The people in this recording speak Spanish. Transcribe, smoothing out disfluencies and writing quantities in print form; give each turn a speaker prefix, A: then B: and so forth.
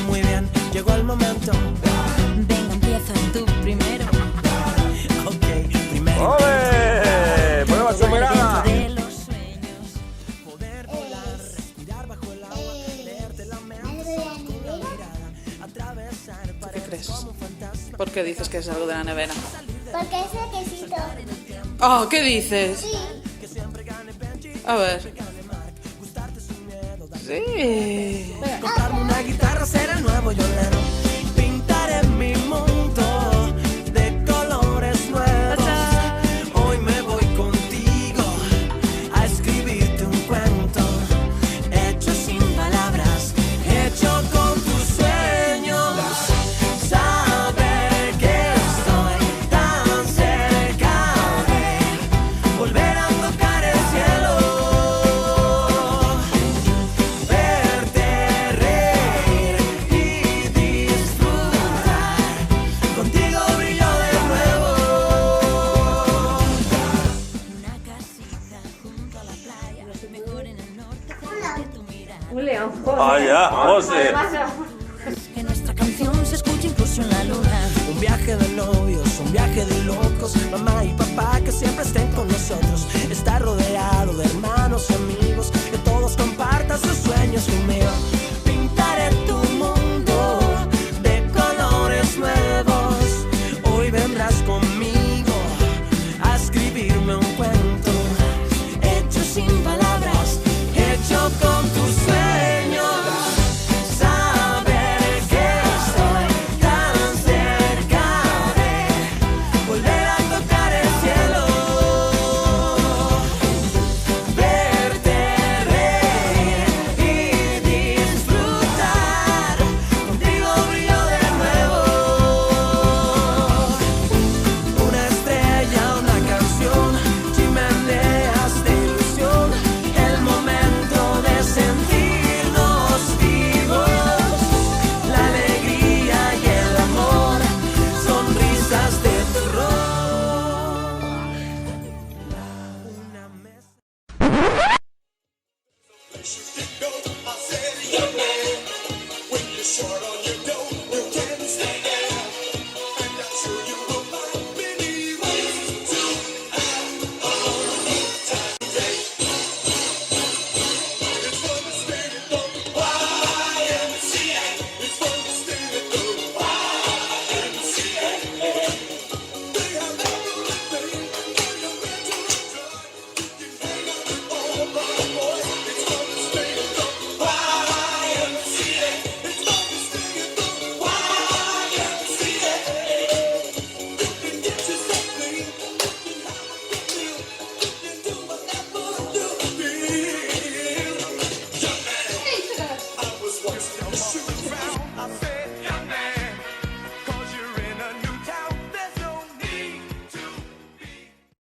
A: Muy bien, llegó el momento.
B: Venga, empieza tú primero.
A: Ok, primero.
C: ¡Ole! ¡Prueba superada!
B: De los sueños.
A: Poder volar, respirar bajo el agua, leerte la mente con una mirada, atravesar
D: ¿Qué
A: paredes
D: crees?
A: como un fantasma.
D: ¿Por qué dices que es algo de la nevera?
E: Porque es el quesito.
D: Oh, ¿qué dices?
E: Sí.
D: A ver. Sí.
A: Comprarme una guitarra, ser el nuevo violero. Pintaré mi mundo de colores nuevos. Hoy me voy contigo a escribirte un cuento hecho sin palabras, hecho con tus sueños. Saber que estoy tan cerca de volver a tocar el cielo. Verte reír y disfrutar. Contigo brillo de nuevo.
B: Una casita junto a la playa. Mejor en el norte cerca de tu mirada.
F: Un león.
C: ¡Vaya, José!
B: Que nuestra canción se escuche incluso en la luna.
A: Un viaje de novios, un viaje de locos. Mamá y papá que siempre estén con nosotros. Estar rodeado de hermanos y amigos. Que todos compartan sus sueños conmigo. Pintaré tu mundo de colores nuevos. Hoy vendrás conmigo a escribirme un cuento hecho sin palabras, hecho con tus sueños. Saber que estoy tan cerca de volver a tocar el cielo. Verte reír y disfrutar. Contigo brillo de nuevo. Una estrella, una canción, chimeneas de ilusión. El momento de sentirnos vivos. La alegría y el amor, sonrisas de terror. Una mesa.